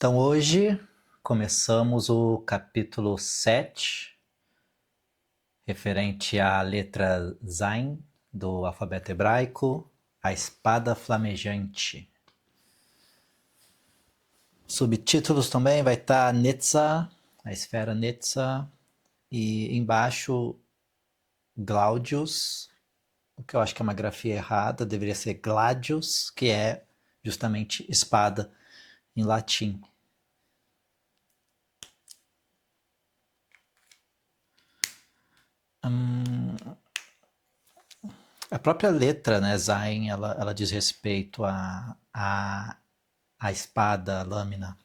Então hoje começamos o capítulo 7, referente à letra Zain do alfabeto hebraico, a espada flamejante. Subtítulos também vai estar Netzah, a esfera Netzah, e embaixo Glaudius, o que eu acho que é uma grafia errada, deveria ser Gladius, que é justamente espada em latim. A própria letra, né, Zain, ela diz respeito à espada, à lâmina.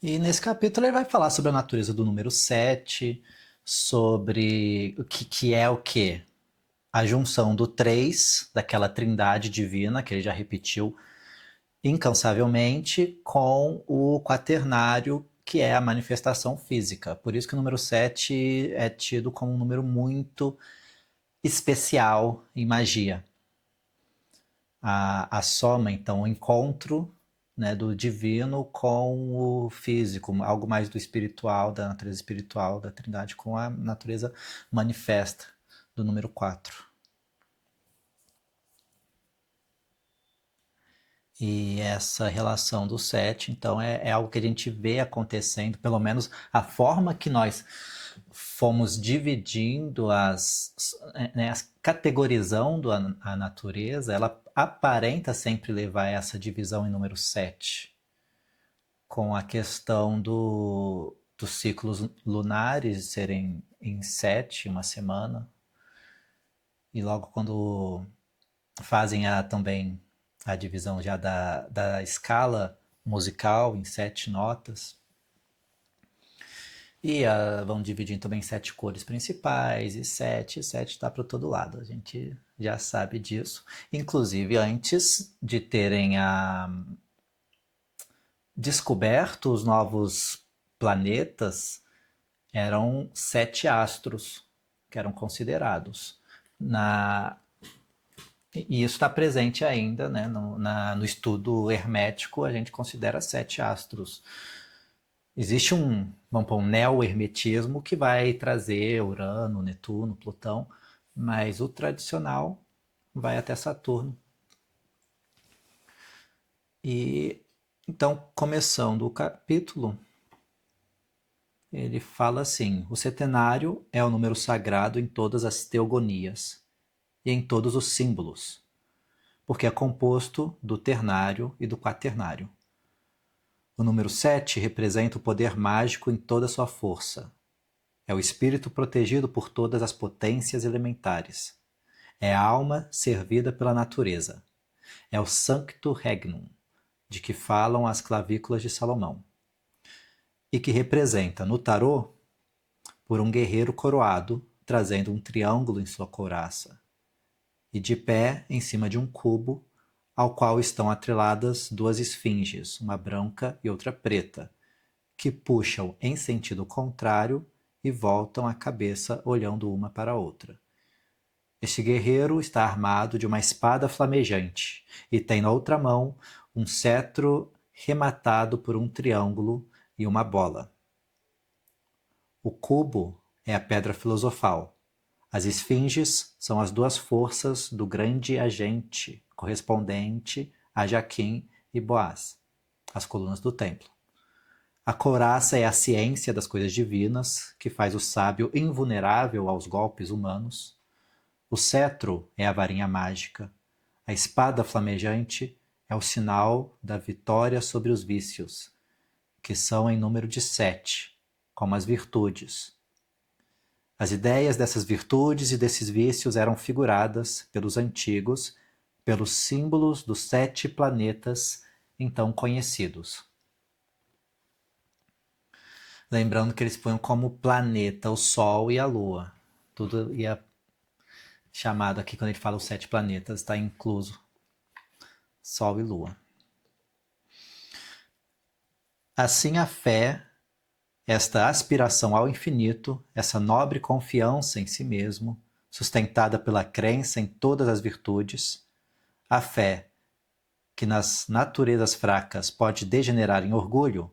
E nesse capítulo ele vai falar sobre a natureza do número 7, sobre o que é o quê? A junção do 3, daquela trindade divina que ele já repetiu incansavelmente, com o quaternário, que é a manifestação física. Por isso que o número 7 é tido como um número muito especial em magia. A soma, então, o encontro, né, do divino com o físico, algo mais do espiritual, da natureza espiritual da Trindade, com a natureza manifesta do número 4. E essa relação do 7, então, é algo que a gente vê acontecendo, pelo menos a forma que nós fomos dividindo, né, categorizando a natureza, ela aparenta sempre levar essa divisão em número 7, com a questão dos ciclos lunares serem em 7, uma semana, e logo quando fazem também a divisão já da escala musical em 7 notas. E vão dividindo também em 7 cores principais, e 7 está para todo lado, a gente já sabe disso. Inclusive, antes de terem descoberto os novos planetas, eram 7 astros que eram considerados. E isso está presente ainda, né? No estudo hermético, a gente considera 7 astros. Existe vamos pôr, um neo-hermetismo que vai trazer Urano, Netuno, Plutão, mas o tradicional vai até Saturno. E então, começando o capítulo, ele fala assim: o setenário é o número sagrado em todas as teogonias e em todos os símbolos, porque é composto do ternário e do quaternário. O número 7 representa o poder mágico em toda sua força. É o espírito protegido por todas as potências elementares. É a alma servida pela natureza. É o Sancto Regnum, de que falam as clavículas de Salomão. E que representa, no tarô, por um guerreiro coroado, trazendo um triângulo em sua couraça. E de pé em cima de um cubo, ao qual estão atreladas 2 esfinges, uma branca e outra preta, que puxam em sentido contrário e voltam a cabeça olhando uma para a outra. Este guerreiro está armado de uma espada flamejante e tem na outra mão um cetro rematado por um triângulo e uma bola. O cubo é a pedra filosofal. As esfinges são as 2 forças do grande agente, correspondente a Jaquim e Boaz, as colunas do templo. A couraça é a ciência das coisas divinas, que faz o sábio invulnerável aos golpes humanos. O cetro é a varinha mágica. A espada flamejante é o sinal da vitória sobre os vícios, que são em número de 7, como as virtudes. As ideias dessas virtudes e desses vícios eram figuradas pelos antigos, pelos símbolos dos 7 planetas então conhecidos. Lembrando que eles põem como planeta o Sol e a Lua. Tudo ia chamado aqui, quando ele fala os 7 planetas, está incluso Sol e Lua. Assim a fé, esta aspiração ao infinito, essa nobre confiança em si mesmo, sustentada pela crença em todas as virtudes, a fé que nas naturezas fracas pode degenerar em orgulho,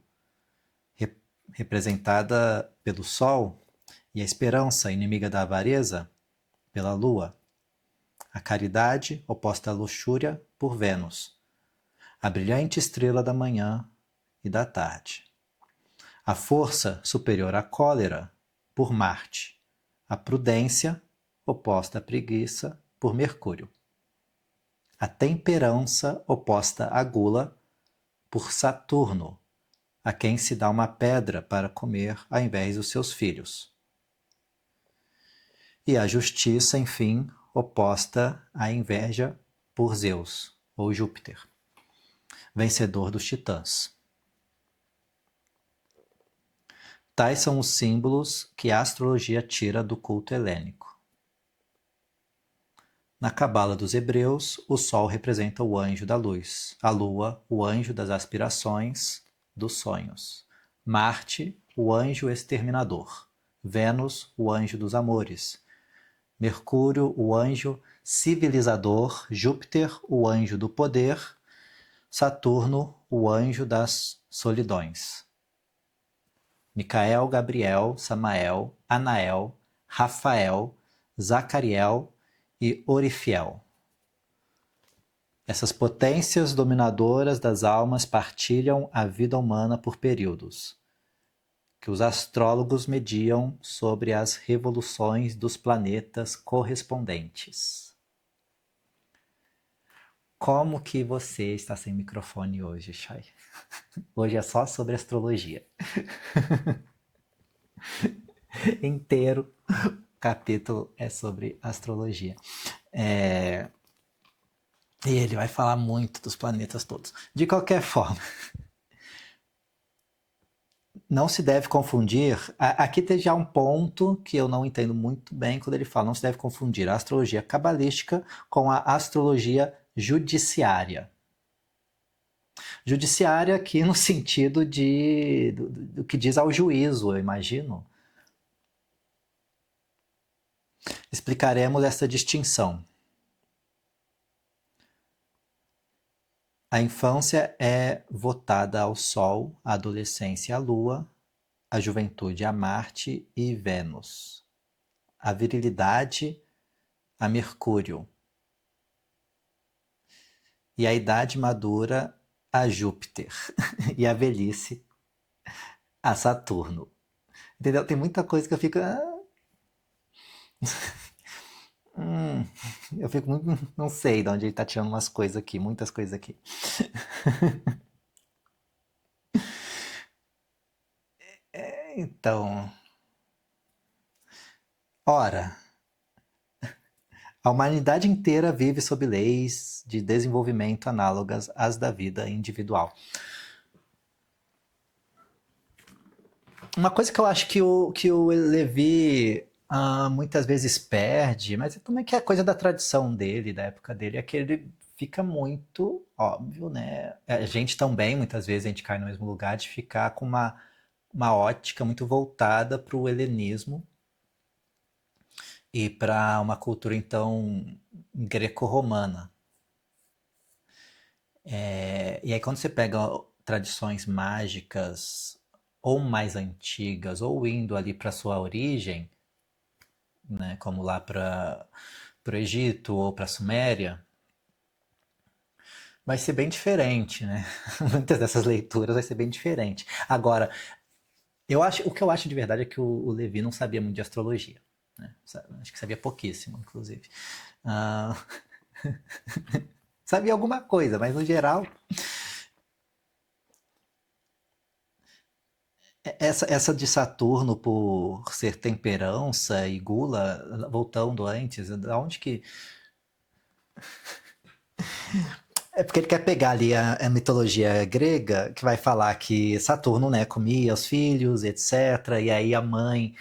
representada pelo Sol, e a esperança, inimiga da avareza, pela Lua, a caridade, oposta à luxúria, por Vênus, a brilhante estrela da manhã e da tarde, a força superior à cólera, por Marte, a prudência, oposta à preguiça, por Mercúrio, a temperança, oposta à gula, por Saturno, a quem se dá uma pedra para comer ao invés dos seus filhos. E a justiça, enfim, oposta à inveja, por Zeus, ou Júpiter, vencedor dos titãs. Tais são os símbolos que a astrologia tira do culto helênico. Na cabala dos hebreus, o sol representa o anjo da luz, a lua, o anjo das aspirações, dos sonhos, Marte, o anjo exterminador, Vênus, o anjo dos amores, Mercúrio, o anjo civilizador, Júpiter, o anjo do poder, Saturno, o anjo das solidões. Micael, Gabriel, Samael, Anael, Rafael, Zacariel e Orifiel. Essas potências dominadoras das almas partilham a vida humana por períodos, que os astrólogos mediam sobre as revoluções dos planetas correspondentes. Como que você está sem microfone hoje, Chay? Hoje é só sobre astrologia. Inteiro capítulo é sobre astrologia. E ele vai falar muito dos planetas todos. De qualquer forma, não se deve confundir. Aqui tem já um ponto que eu não entendo muito bem quando ele fala: não se deve confundir a astrologia cabalística com a astrologia judiciária. Judiciária aqui no sentido do que diz ao juízo, eu imagino. Explicaremos essa distinção. A infância é votada ao Sol, a adolescência à Lua, a juventude a Marte e Vênus, a virilidade a Mercúrio e a idade madura a Júpiter e a velhice a Saturno. Entendeu? Tem muita coisa que eu fico. Eu fico muito. Não sei de onde ele tá tirando umas coisas aqui, muitas coisas aqui. Então, ora, a humanidade inteira vive sob leis de desenvolvimento análogas às da vida individual. Uma coisa que eu acho que o Levi muitas vezes perde, mas também que é coisa da tradição dele, da época dele, é que ele fica muito óbvio, né? A gente também, muitas vezes, a gente cai no mesmo lugar de ficar com uma ótica muito voltada para o helenismo e para uma cultura, então, greco-romana. E aí, quando você pega tradições mágicas ou mais antigas, ou indo ali para sua origem, né, como lá para o Egito ou para a Suméria, vai ser bem diferente, né? Muitas dessas leituras vai ser bem diferente. Agora, o que eu acho de verdade é que o Levi não sabia muito de astrologia. Né? Acho que sabia pouquíssimo, inclusive. Ah, sabia alguma coisa, mas no geral essa de Saturno por ser temperança e gula, voltando antes, da onde que. É porque ele quer pegar ali a mitologia grega, que vai falar que Saturno, né, comia os filhos, etc. E aí a mãe,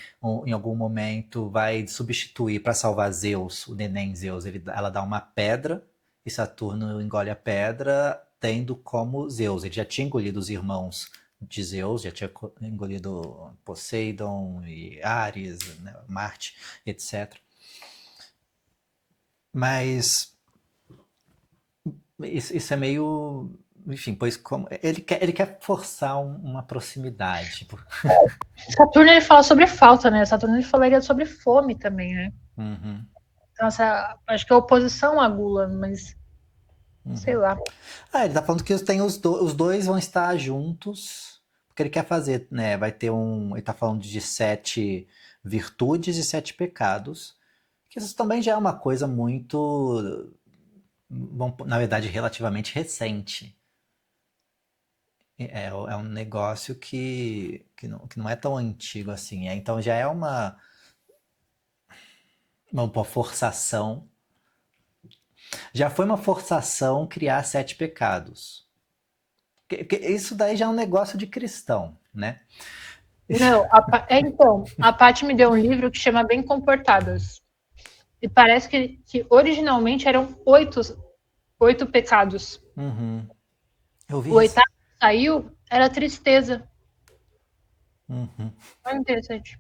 em algum momento, vai substituir para salvar Zeus, o neném Zeus. Ela dá uma pedra e Saturno engole a pedra, tendo como Zeus. Ele já tinha engolido os irmãos de Zeus, já tinha engolido Poseidon e Ares, né, Marte, etc. Mas isso é meio. Enfim, pois como. Ele quer forçar uma proximidade. Tipo, Saturno ele fala sobre falta, né? Saturno ele falaria sobre fome também, né? uhum, Então, acho que é oposição à gula, mas sei uhum. lá. Ah, ele tá falando que os dois vão estar juntos, porque ele quer fazer, né? Vai ter um. Ele tá falando de 7 virtudes e 7 pecados. Que isso também já é uma coisa muito. Na verdade, relativamente recente. É um negócio que não é tão antigo assim. Então já é uma forçação. Já foi uma forçação criar 7 pecados. Isso daí já é um negócio de cristão, né? Não, então, a Paty me deu um livro que chama Bem Comportadas. E parece que originalmente eram oito pecados. Uhum. Eu O vi isso. oitavo que saiu era tristeza. Uhum. Olha interessante.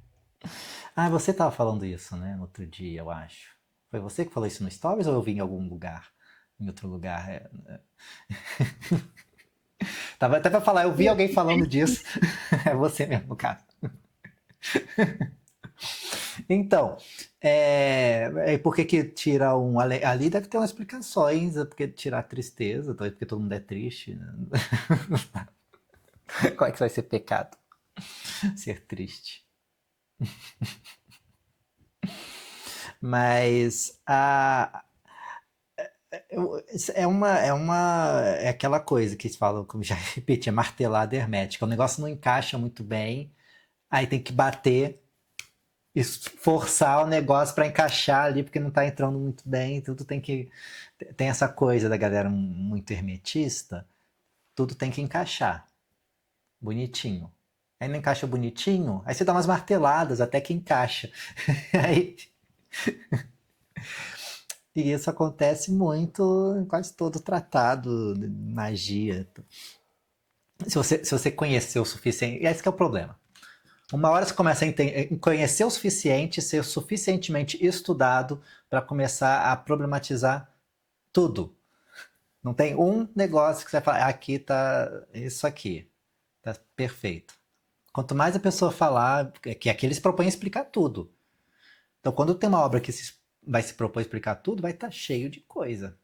Ah, você tava falando isso, né? No outro dia, eu acho. Foi você que falou isso no Stories ou eu vi em algum lugar? Em outro lugar? Tava até pra falar, eu vi alguém falando disso. É você mesmo, cara. Então, por que que tira um. Ali deve ter umas explicações, porque tirar a tristeza, talvez porque todo mundo é triste, né? Como é que vai ser pecado ser triste? Mas é aquela coisa que eles falam, como já repeti, é martelada hermética. O negócio não encaixa muito bem, aí tem que bater e forçar o negócio para encaixar ali, porque não tá entrando muito bem. Tudo tem que. Tem essa coisa da galera muito hermetista, tudo tem que encaixar bonitinho. Aí não encaixa bonitinho, aí você dá umas marteladas até que encaixa. Aí, e isso acontece muito em quase todo tratado de magia. Se você conhecer o suficiente. E esse que é o problema. Uma hora você começa a conhecer o suficiente, ser suficientemente estudado para começar a problematizar tudo. Não tem um negócio que você fala, aqui tá isso aqui, tá perfeito. Quanto mais a pessoa falar, que aqui eles propõem explicar tudo. Então, quando tem uma obra que vai se propor a explicar tudo, vai estar cheio de coisa.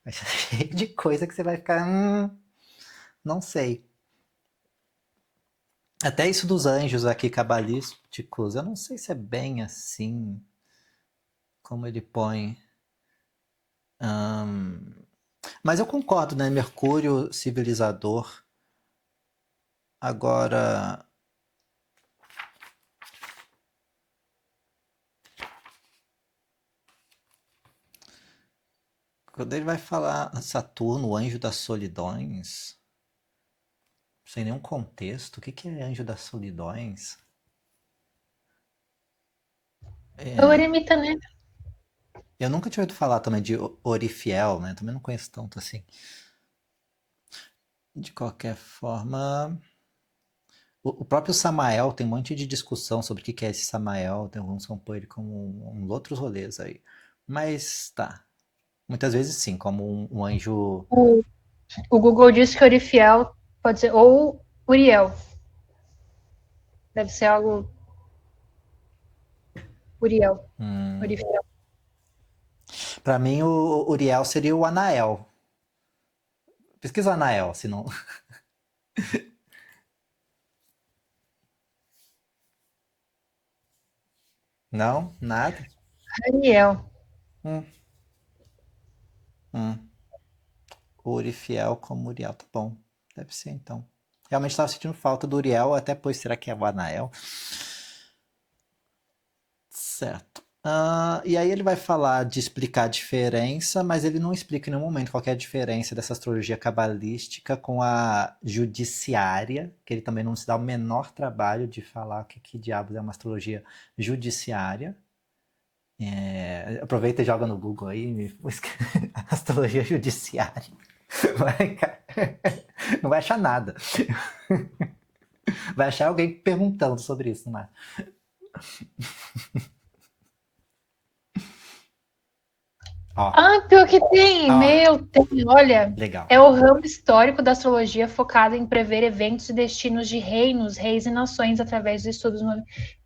Vai estar cheio de coisa que você vai ficar, não sei. Até isso dos anjos aqui cabalísticos, eu não sei se é bem assim como ele põe. Mas eu concordo, né? Mercúrio civilizador. Agora, quando ele vai falar Saturno, o anjo das solidões, sem nenhum contexto, o que que é anjo das solidões? É o É, eremita, né? eu nunca tinha ouvido falar também de Orifiel, né? Também não conheço tanto assim. De qualquer forma, o próprio Samael tem um monte de discussão sobre o que que é esse Samael. Tem alguns que vão pôr ele como outros rolês aí. Mas tá. Muitas vezes sim, como um anjo. O, o Google diz que Orifiel pode ser ou Uriel. Deve ser algo Uriel. Orifiel. Pra mim, o Uriel seria o Anael. Pesquisa o Anael, se não. Não? Nada? Ariel. Hum, hum. Urifiel como Uriel, tá bom. Deve ser então. Realmente estava sentindo falta do Uriel, até pois será que é o Anael? Certo. E aí ele vai falar de explicar a diferença, mas ele não explica em nenhum momento qual que é a diferença dessa astrologia cabalística com a judiciária, que ele também não se dá o menor trabalho de falar o que diabos é uma astrologia judiciária. Aproveita e joga no Google aí, astrologia judiciária. Não vai achar nada. Vai achar alguém perguntando sobre isso, não é? Ó, Ah, pior que tem, ó, meu, tem. Olha, legal. é o ramo histórico da astrologia focado em prever eventos e destinos de reinos, reis e nações através de estudos.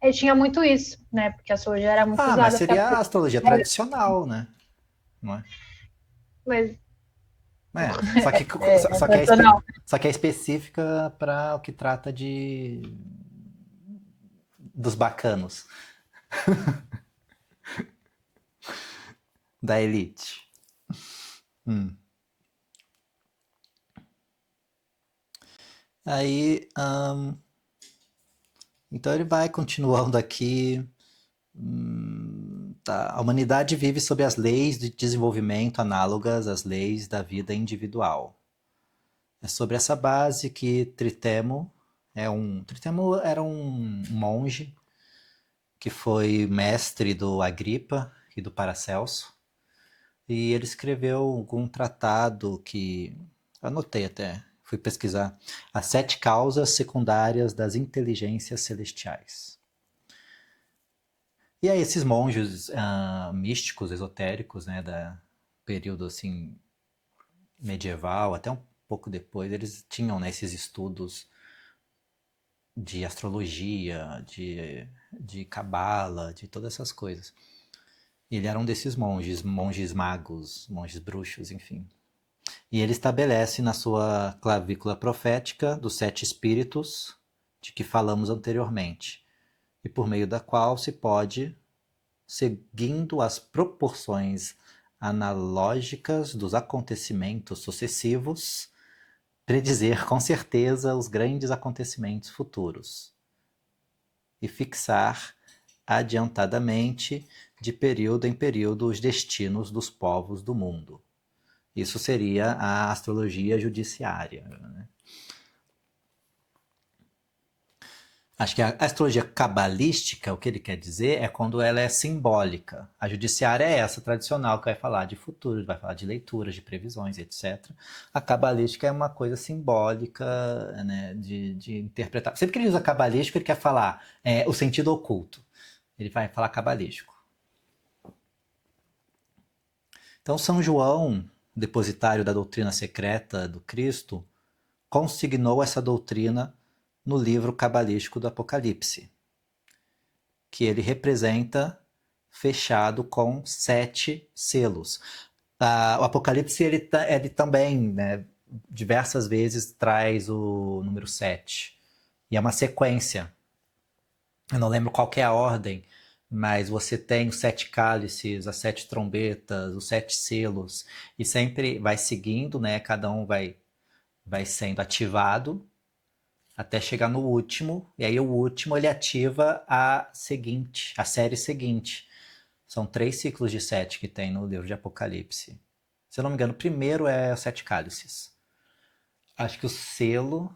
Ele tinha muito isso, né? Porque a astrologia era muito Ah, mas usada para. seria a astrologia tradicional, né? Não é? Mas É, só que, é só que, tradicional. só que é específica para o que trata de dos bacanos, da elite. Hum. Aí, então ele vai continuando aqui. Tá. A humanidade vive sob as leis de desenvolvimento análogas às leis da vida individual. É sobre essa base que Tritemo era um monge que foi mestre do Agripa e do Paracelso, e ele escreveu algum tratado que anotei até, fui pesquisar, As Sete Causas Secundárias das Inteligências Celestiais. E aí esses monges místicos, esotéricos, né, da período assim medieval, até um pouco depois, eles tinham, né, esses estudos de astrologia, de cabala, de todas essas coisas. E ele era um desses monges, monges magos, monges bruxos, enfim. E ele estabelece na sua clavícula profética dos sete espíritos de que falamos anteriormente, e por meio da qual se pode, seguindo as proporções analógicas dos acontecimentos sucessivos, predizer com certeza os grandes acontecimentos futuros e fixar adiantadamente, de período em período, os destinos dos povos do mundo. Isso seria a astrologia judiciária. Né? Acho que a astrologia cabalística, o que ele quer dizer é quando ela é simbólica. A judiciária é essa tradicional que vai falar de futuro, vai falar de leituras, de previsões, etc. A cabalística é uma coisa simbólica, né, de interpretar. Sempre que ele usa cabalístico, ele quer falar o sentido oculto. Ele vai falar cabalístico. Então, São João, depositário da doutrina secreta do Cristo, consignou essa doutrina no livro cabalístico do Apocalipse, que ele representa fechado com 7 selos. O Apocalipse ele também, né, diversas vezes traz o número 7. E é uma sequência. Eu não lembro qual que é a ordem, mas você tem os 7 cálices, as 7 trombetas, os 7 selos, e sempre vai seguindo, né? Cada um vai sendo ativado até chegar no último, e aí o último ele ativa a série seguinte. São 3 ciclos de 7 que tem no livro de Apocalipse. Se eu não me engano, o primeiro é os 7 cálices. Acho que o selo.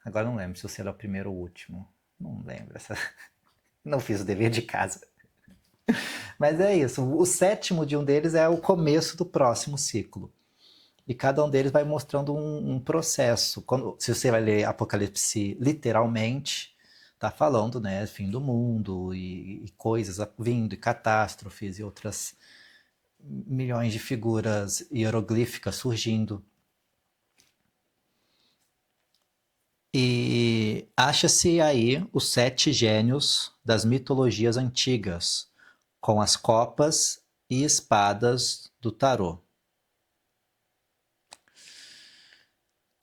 Agora não lembro se o selo é o primeiro ou o último. Não lembro. Não fiz o dever de casa. Mas é isso. O sétimo de um deles é o começo do próximo ciclo. E cada um deles vai mostrando um processo. Se você vai ler Apocalipse literalmente, tá falando, né, fim do mundo e coisas vindo, e catástrofes e outras milhões de figuras hieroglíficas surgindo. E acha-se aí os 7 gênios das mitologias antigas, com as copas e espadas do tarô.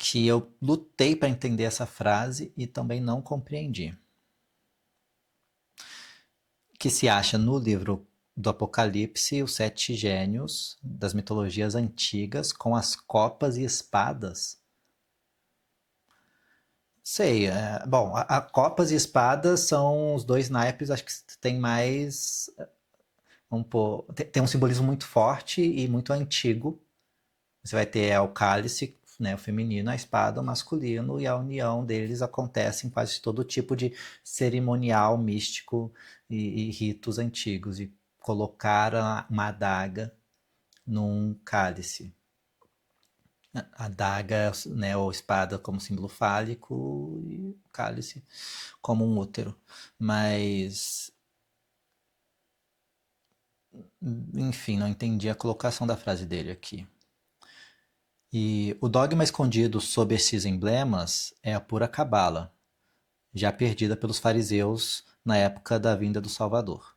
Que eu lutei para entender essa frase e também não compreendi. Que se acha no livro do Apocalipse os 7 gênios das mitologias antigas com as copas e espadas. Sei, bom, a copas e espadas são os dois naipes, acho que tem mais, tem um simbolismo muito forte e muito antigo. Você vai ter o cálice, né, o feminino, a espada, o masculino, e a união deles acontece em quase todo tipo de cerimonial místico e ritos antigos, de colocar uma adaga num cálice. A adaga, né, ou espada como símbolo fálico e o cálice como um útero. Mas Enfim, não entendi a colocação da frase dele aqui. E o dogma escondido sob esses emblemas é a pura cabala, já perdida pelos fariseus na época da vinda do Salvador.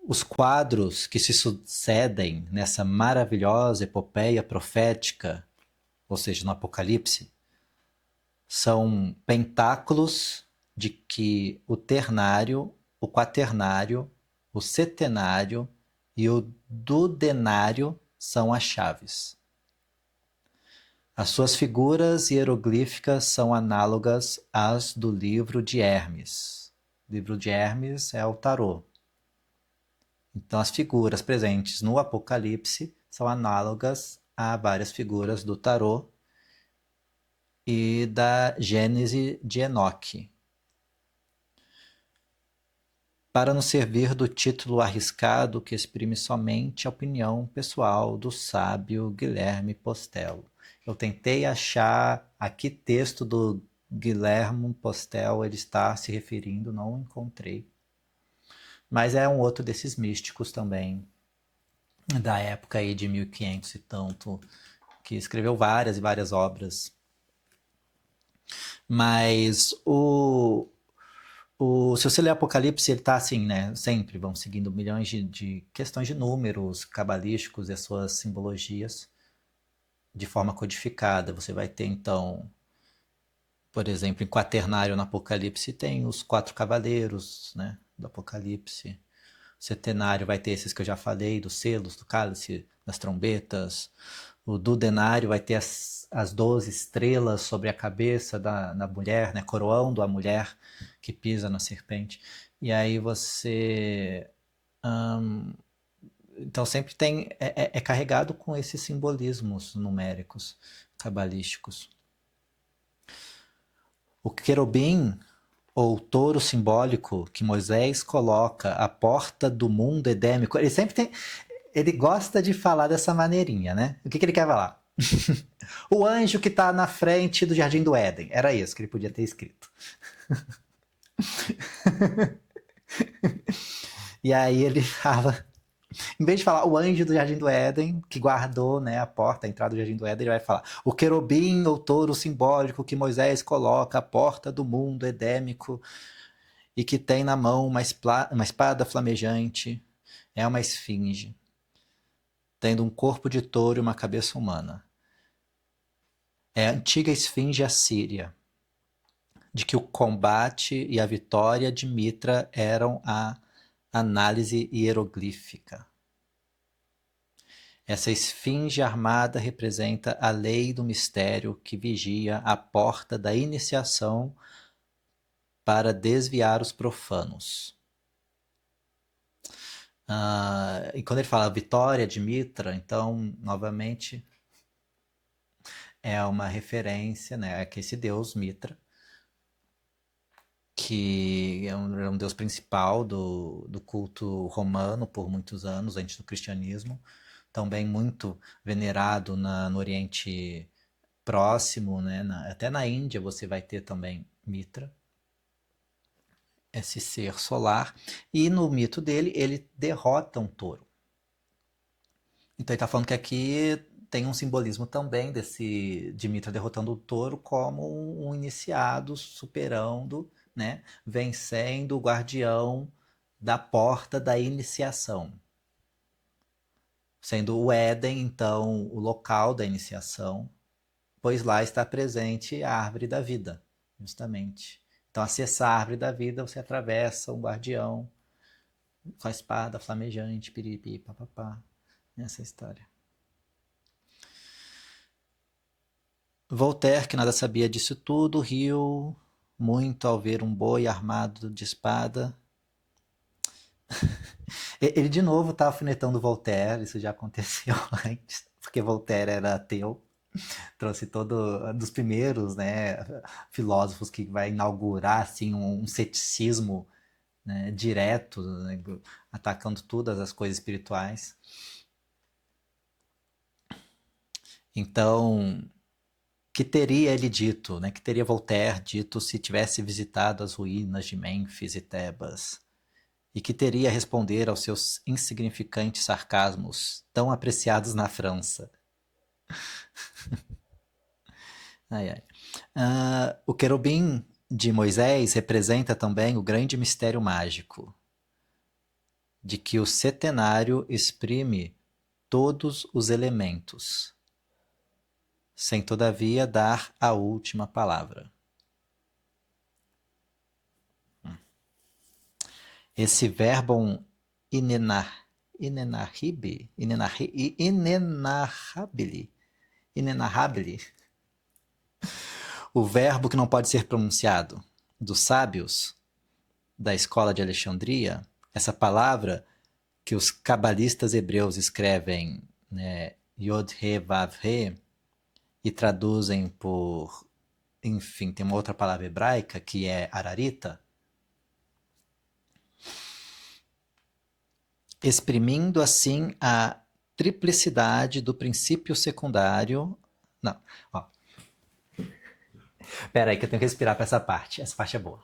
Os quadros que se sucedem nessa maravilhosa epopeia profética, ou seja, no Apocalipse, são pentáculos de que o ternário, o quaternário, o setenário e o dudenário são as chaves. As suas figuras hieroglíficas são análogas às do livro de Hermes. O livro de Hermes é o tarô. Então, as figuras presentes no Apocalipse são análogas a várias figuras do tarô e da Gênese de Enoque. Para nos servir do título arriscado que exprime somente a opinião pessoal do sábio Guilherme Postel. Eu tentei achar a que texto do Guilherme Postel ele está se referindo, não encontrei. Mas é um outro desses místicos também, da época aí de 1500 e tanto, que escreveu várias e várias obras. Mas se você ler Apocalipse, ele está assim, né? Sempre vão seguindo milhões de questões de números cabalísticos e as suas simbologias de forma codificada. Você vai ter, então, por exemplo, em quaternário no Apocalipse tem os 4 cavaleiros, né? Do Apocalipse. O setenário vai ter esses que eu já falei, dos selos, do cálice, das trombetas. O dudenário vai ter as 12 estrelas sobre a cabeça da mulher, né? Coroando a mulher que pisa na serpente. E aí você... então sempre tem... É carregado com esses simbolismos numéricos, cabalísticos. O querubim, ou touro simbólico que Moisés coloca à porta do mundo edêmico, ele sempre tem... Ele gosta de falar dessa maneirinha, né? O que ele quer falar? O anjo que está na frente do Jardim do Éden. Era isso que ele podia ter escrito. E aí ele fala... Em vez de falar o anjo do Jardim do Éden, que guardou, né, a porta, a entrada do Jardim do Éden, ele vai falar o querubim ou touro simbólico que Moisés coloca à porta do mundo edêmico e que tem na mão uma espada flamejante. É uma esfinge, tendo um corpo de touro e uma cabeça humana. É a antiga esfinge assíria, de que o combate e a vitória de Mitra eram a análise hieroglífica. Essa esfinge armada representa a lei do mistério que vigia a porta da iniciação para desviar os profanos. E quando ele fala vitória de Mitra, então, novamente, é uma referência, né, a esse deus Mitra, que era um deus principal do culto romano por muitos anos, antes do cristianismo, também muito venerado no Oriente Próximo, né? Até na Índia você vai ter também Mitra, esse ser solar, e no mito dele ele derrota um touro. Então ele está falando que aqui tem um simbolismo também de Mitra derrotando o touro como um iniciado superando, né? Vencendo o guardião da porta da iniciação. Sendo o Éden, então, o local da iniciação, pois lá está presente a árvore da vida, justamente. Então, acessar a árvore da vida, você atravessa um guardião com a espada flamejante, piripi, papapá. Essa história. Voltaire, que nada sabia disso tudo, riu muito ao ver um boi armado de espada. Ele de novo está alfinetando Voltaire, isso já aconteceu antes, porque Voltaire era ateu. Trouxe todo dos primeiros, né, filósofos que vai inaugurar assim um ceticismo, né, direto, né, atacando todas as coisas espirituais. Então, que teria ele dito, né, que teria Voltaire dito se tivesse visitado as ruínas de Mênfis e Tebas e que teria a responder aos seus insignificantes sarcasmos, tão apreciados na França. Ai, ai. O querubim de Moisés representa também o grande mistério mágico de que o setenário exprime todos os elementos, sem todavia dar a última palavra. Esse verbo inenarrabile, o verbo que não pode ser pronunciado, dos sábios da escola de Alexandria, essa palavra que os cabalistas hebreus escrevem, né, Yod-He, Vav-He, e traduzem por, enfim, tem uma outra palavra hebraica que é ararita, exprimindo assim a triplicidade do princípio secundário. Não, ó. Pera aí que eu tenho que respirar para essa parte. Essa parte é boa.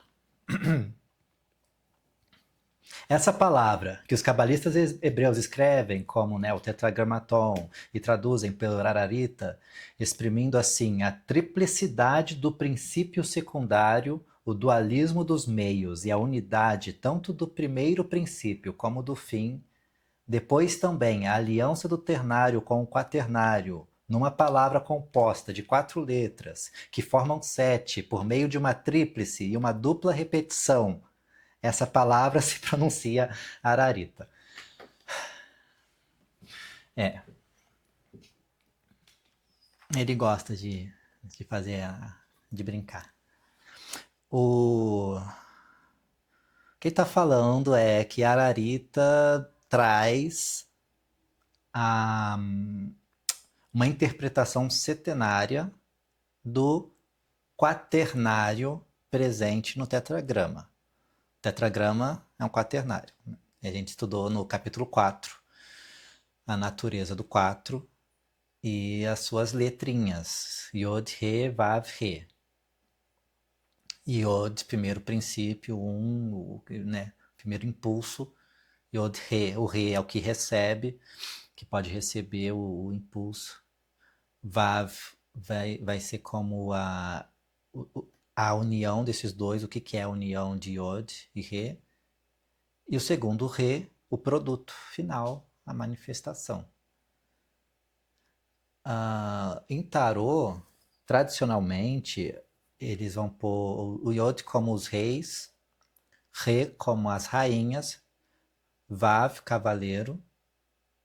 Essa palavra que os cabalistas hebreus escrevem como, né, o tetragramaton e traduzem pelo ararita, exprimindo assim a triplicidade do princípio secundário, o dualismo dos meios e a unidade tanto do primeiro princípio como do fim, depois também a aliança do ternário com o quaternário, numa palavra composta de 4 letras, que formam 7 por meio de uma tríplice e uma dupla repetição. Essa palavra se pronuncia ararita. Ele gosta de fazer, de brincar. O que ele está falando é que ararita traz uma interpretação setenária do quaternário presente no tetragrama. O tetragrama é um quaternário. A gente estudou no capítulo 4 a natureza do 4 e as suas letrinhas. Yod, Re, Vav, Re. Yod, primeiro princípio, né, primeiro impulso. Yod, Re, o Re é o que recebe, que pode receber o impulso. Vav vai ser como a união desses dois, o que é a união de Yod e Re. E o segundo Re, o produto final, a manifestação. Em tarô, tradicionalmente, eles vão pôr o Yod como os reis, Re como as rainhas, Vav, cavaleiro,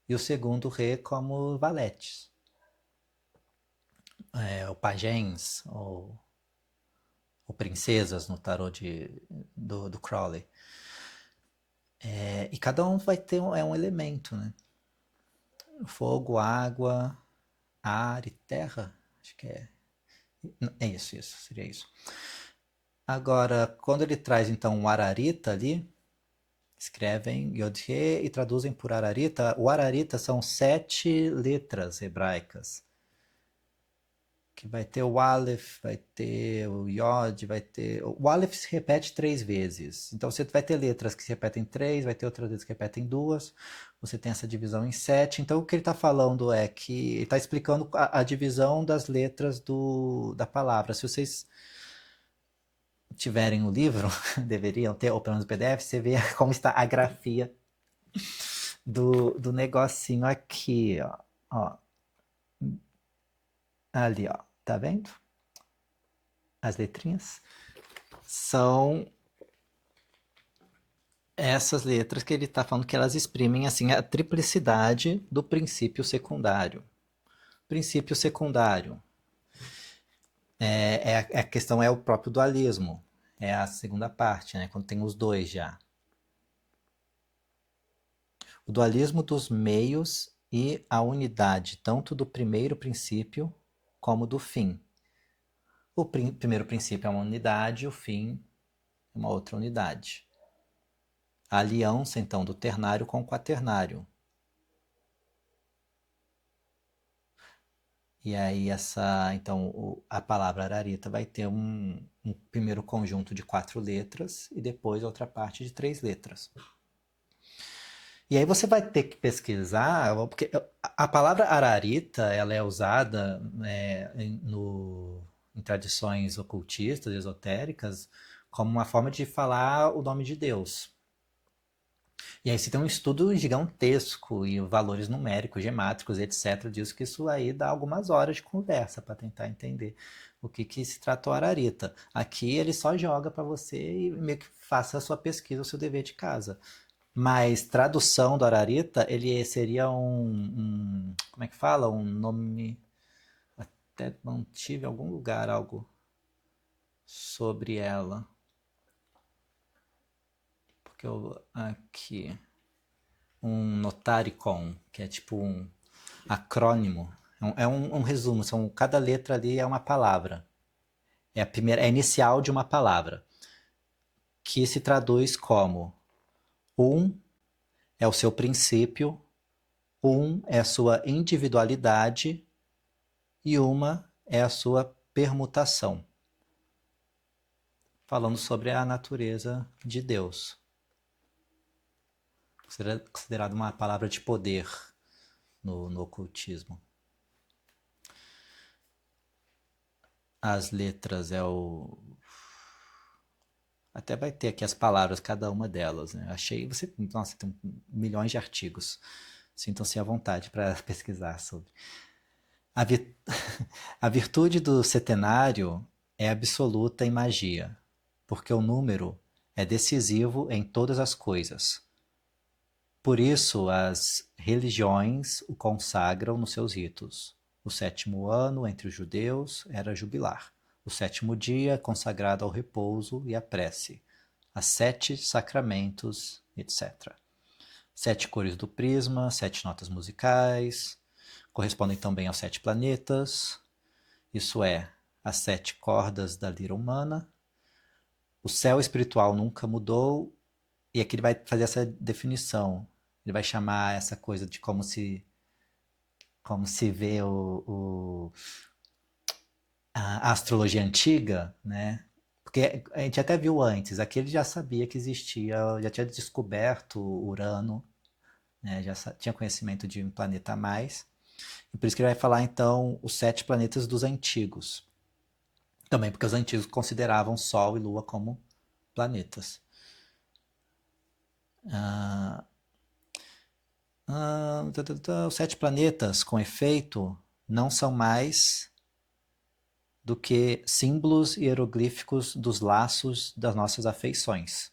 e o segundo Re como valetes. O pajens, ou princesas no tarô do Crowley. E cada um vai ter um elemento, né? Fogo, água, ar e terra. Acho que é isso, seria isso. Agora, quando ele traz então o ararita ali, escrevem Yod-He e traduzem por ararita. O ararita são 7 letras hebraicas. Que vai ter o Aleph, vai ter o Yod, vai ter... O Aleph se repete 3 vezes. Então você vai ter letras que se repetem 3, vai ter outras letras que repetem 2. Você tem essa divisão em 7. Então o que ele está falando é que ele está explicando a divisão das letras da palavra. Se vocês tiverem o livro, deveriam ter, ou pelo menos o PDF, você vê como está a grafia do negocinho aqui, ó. Ali, ó. Tá vendo? As letrinhas são essas letras que ele está falando que elas exprimem assim a triplicidade do princípio secundário. Princípio secundário a questão é o próprio dualismo, é a segunda parte, né? Quando tem os dois já. O dualismo dos meios e a unidade tanto do primeiro princípio como do fim. O primeiro princípio é uma unidade, o fim é uma outra unidade. A aliança, então, do ternário com o quaternário. E aí, então, a palavra ararita vai ter um primeiro conjunto de 4 letras e depois outra parte de 3 letras. E aí você vai ter que pesquisar, porque a palavra ararita, ela é usada em tradições ocultistas, esotéricas, como uma forma de falar o nome de Deus. E aí você tem um estudo gigantesco e valores numéricos, gemátricos, etc. Diz que isso aí dá algumas horas de conversa para tentar entender o que se tratou Ararita. Aqui ele só joga para você e meio que faça a sua pesquisa, o seu dever de casa. Mas tradução do Ararita, ele seria como é que fala? Um nome, até não tive em algum lugar algo sobre ela. Porque eu, aqui, um notaricon, que é tipo um acrônimo. É um resumo, cada letra ali é uma palavra. É a primeira, é a inicial de uma palavra, que se traduz como um é o seu princípio, um é a sua individualidade e uma é a sua permutação. Falando sobre a natureza de Deus. Considerado uma palavra de poder no ocultismo. As letras é o. Até vai ter aqui as palavras, cada uma delas. Né? Achei. Nossa, tem milhões de artigos. Sintam-se à vontade para pesquisar sobre. A, vi... a virtude do setenário é absoluta em magia, porque o número é decisivo em todas as coisas. Por isso, as religiões o consagram nos seus ritos. O sétimo ano entre os judeus era jubilar. O sétimo dia consagrado ao repouso e à prece. As 7 sacramentos, etc. 7 cores do prisma, 7 notas musicais, correspondem também aos 7 planetas, isso é, as 7 cordas da lira humana. O céu espiritual nunca mudou, e aqui ele vai fazer essa definição. Ele vai chamar essa coisa de como se vê a astrologia antiga, né? Porque a gente até viu antes, aqui ele já sabia que existia, já tinha descoberto Urano, né? Já tinha conhecimento de um planeta a mais. E por isso que ele vai falar, então, os 7 planetas dos antigos. Também porque os antigos consideravam Sol e Lua como planetas. Os 7 planetas, com efeito, não são mais do que símbolos hieroglíficos dos laços das nossas afeições.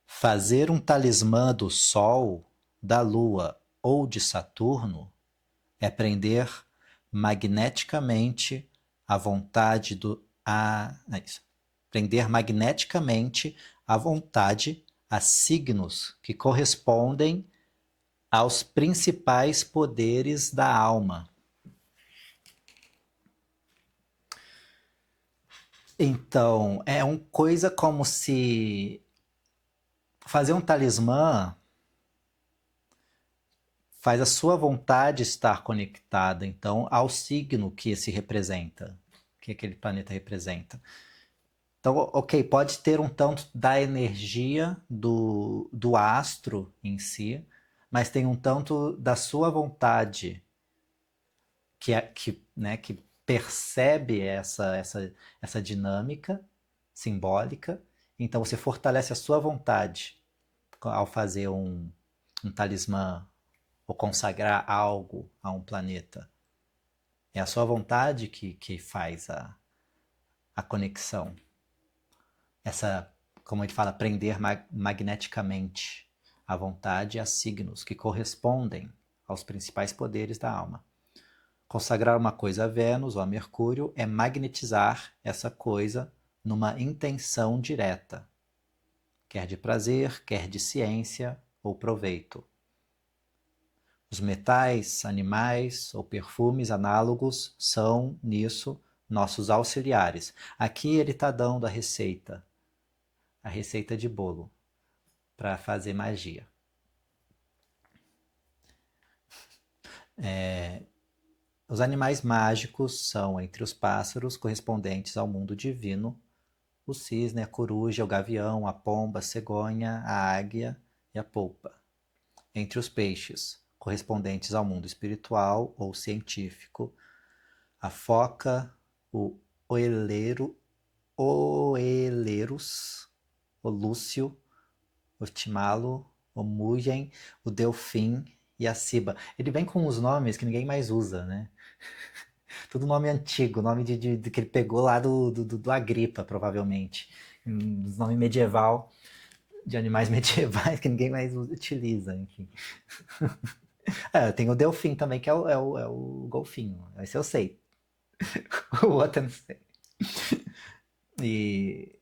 Fazer um talismã do Sol, da Lua ou de Saturno é prender magneticamente a vontade prender magneticamente a vontade a signos que correspondem aos principais poderes da alma. Então, é uma coisa como se fazer um talismã faz a sua vontade estar conectada, então, ao signo que esse representa, que aquele planeta representa. Então, ok, pode ter um tanto da energia do astro em si, mas tem um tanto da sua vontade que percebe essa dinâmica simbólica. Então você fortalece a sua vontade ao fazer um talismã ou consagrar algo a um planeta. É a sua vontade que faz a conexão. Como a gente fala, prender magneticamente a vontade a signos que correspondem aos principais poderes da alma. Consagrar uma coisa a Vênus ou a Mercúrio é magnetizar essa coisa numa intenção direta, quer de prazer, quer de ciência ou proveito. Os metais, animais ou perfumes análogos são, nisso, nossos auxiliares. Aqui ele está dando a receita de bolo para fazer magia. Os animais mágicos são, entre os pássaros, correspondentes ao mundo divino, o cisne, a coruja, o gavião, a pomba, a cegonha, a águia e a polpa. Entre os peixes, correspondentes ao mundo espiritual ou científico, a foca, o oelerus, o lúcio, o timalo, o mugem, o delfim e a ciba. Ele vem com os nomes que ninguém mais usa, né? Tudo nome antigo, nome de que ele pegou lá do Agripa, provavelmente. Nome medieval, de animais medievais que ninguém mais utiliza, enfim. Tem o delfim também, que é o golfinho. Esse eu sei. O outro eu não sei. E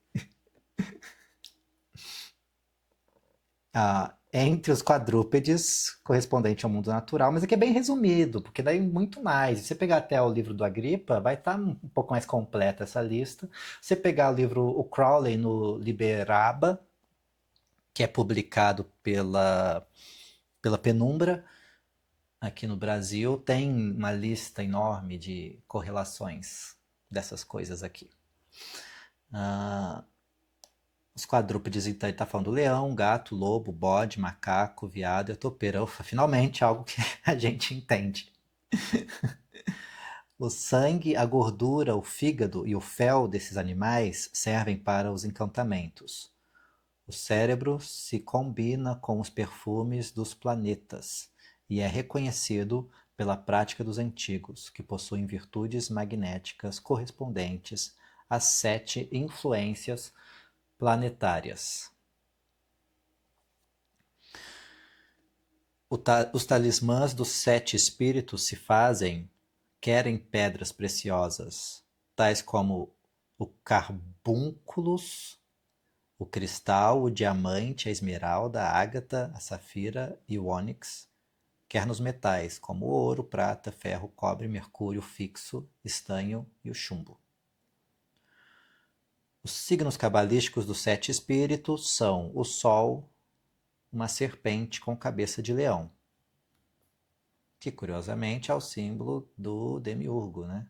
entre os quadrúpedes, correspondente ao mundo natural, mas aqui é bem resumido, porque daí muito mais. Se você pegar até o livro do Agripa, vai estar um pouco mais completa essa lista. Se você pegar o livro O Crowley no Liberaba, que é publicado pela Penumbra, aqui no Brasil, tem uma lista enorme de correlações dessas coisas aqui. Os quadrúpedes, então, ele está falando leão, gato, lobo, bode, macaco, viado e a topeira. Ufa, finalmente algo que a gente entende. O sangue, a gordura, o fígado e o fel desses animais servem para os encantamentos. O cérebro se combina com os perfumes dos planetas e é reconhecido pela prática dos antigos, que possuem virtudes magnéticas correspondentes às 7 influências planetárias. Os talismãs dos 7 espíritos se fazem, quer em pedras preciosas, tais como o carbúnculos, o cristal, o diamante, a esmeralda, a ágata, a safira e o ônix, quer nos metais, como o ouro, prata, ferro, cobre, mercúrio fixo, estanho e o chumbo. Os signos cabalísticos dos 7 espíritos são o Sol, uma serpente com cabeça de leão, que curiosamente é o símbolo do demiurgo, né?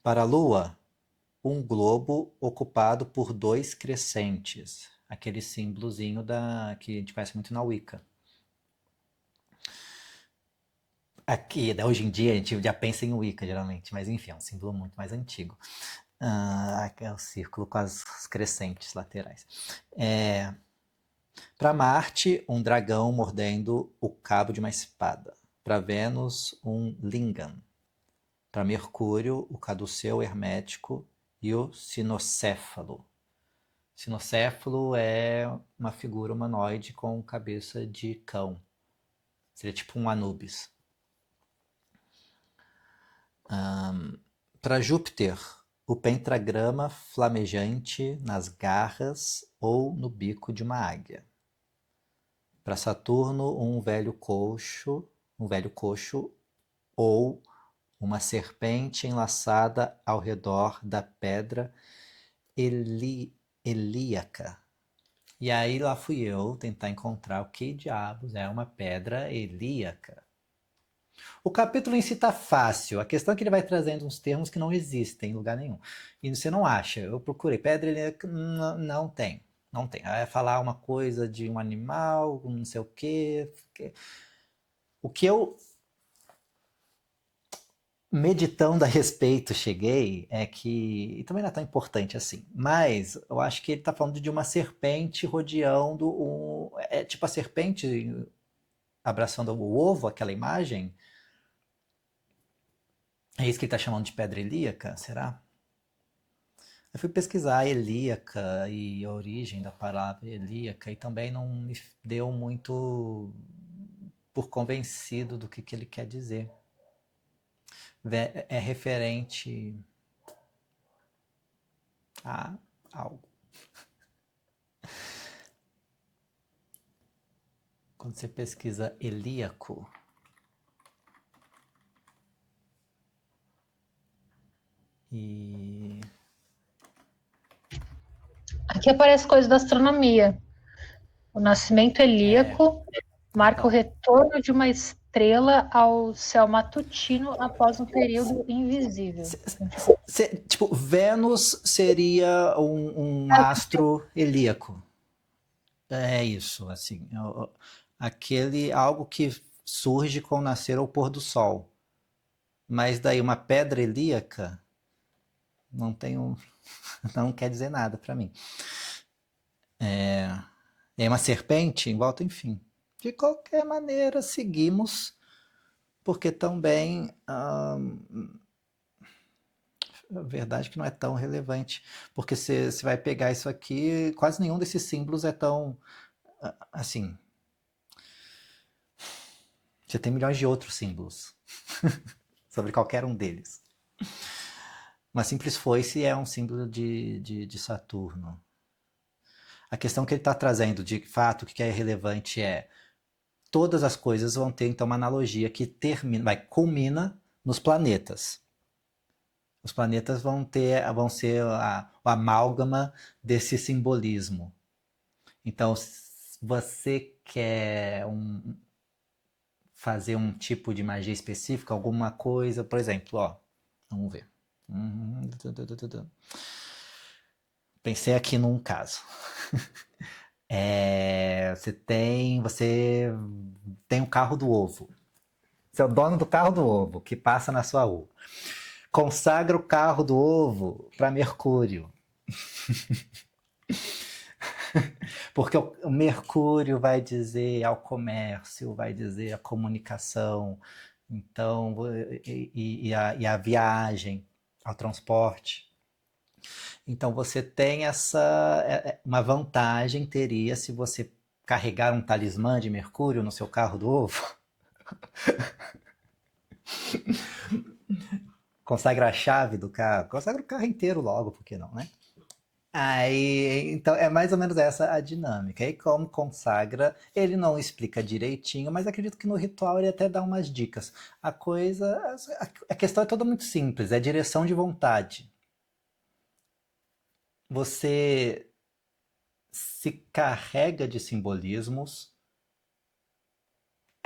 Para a Lua, um globo ocupado por 2 crescentes, aquele símbolozinho que a gente conhece muito na Wicca. Aqui, hoje em dia, a gente já pensa em Wicca, geralmente, mas enfim, é um símbolo muito mais antigo. Aqui é o círculo com as crescentes laterais. Para Marte, um dragão mordendo o cabo de uma espada. Para Vênus, um lingam. Para Mercúrio, o caduceu hermético e o sinocéfalo. Sinocéfalo é uma figura humanoide com cabeça de cão. Seria tipo um Anubis. Para Júpiter, o pentagrama flamejante nas garras ou no bico de uma águia. Para Saturno, um velho coxo ou uma serpente enlaçada ao redor da pedra helíaca. E aí lá fui eu tentar encontrar o que diabos é uma pedra helíaca. O capítulo em si tá fácil, a questão é que ele vai trazendo uns termos que não existem em lugar nenhum. E você não acha, eu procurei, pedra helíaca, não tem. Não tem. Vai falar uma coisa de um animal, não sei o quê. O que eu, meditando a respeito, cheguei é que. E também não é tão importante assim. Mas eu acho que ele está falando de uma serpente rodeando. É tipo a serpente abraçando o ovo, aquela imagem. É isso que ele está chamando de pedra helíaca? Será? Eu fui pesquisar helíaca e a origem da palavra helíaca e também não me deu muito por convencido do que ele quer dizer. É referente a algo. Quando você pesquisa helíaco, e Aqui aparece coisa da astronomia. O nascimento helíaco marca o retorno de uma estrela ao céu matutino após um período invisível. tipo, Vênus seria um astro helíaco. É isso, assim, aquele algo que surge com o nascer ou pôr do sol. Mas daí uma pedra ilíaca não tem um, não quer dizer nada para mim. E aí uma serpente em volta, enfim. De qualquer maneira, seguimos, porque também a verdade é que não é tão relevante. Porque você vai pegar isso aqui, quase nenhum desses símbolos é tão assim. Você tem milhões de outros símbolos sobre qualquer um deles. Uma simples foice é um símbolo de Saturno. A questão que ele está trazendo de fato, o que é relevante é todas as coisas vão ter então uma analogia que culmina nos planetas. Os planetas vão ser o amálgama desse simbolismo. Então, se você quer fazer um tipo de magia específica, alguma coisa, por exemplo, ó, vamos ver. Pensei aqui num caso. Você tem o carro do ovo. Você é o dono do carro do ovo que passa na sua rua. Consagra o carro do ovo para Mercúrio. Porque o Mercúrio vai dizer ao comércio, vai dizer a comunicação, então, e a viagem, ao transporte. Então você tem uma vantagem teria se você carregar um talismã de Mercúrio no seu carro do ovo. Consagra a chave do carro, consagra o carro inteiro logo, por que não, né? Aí, então é mais ou menos essa a dinâmica. E como consagra, ele não explica direitinho, mas acredito que no ritual ele até dá umas dicas. A questão é toda muito simples, é direção de vontade. Você se carrega de simbolismos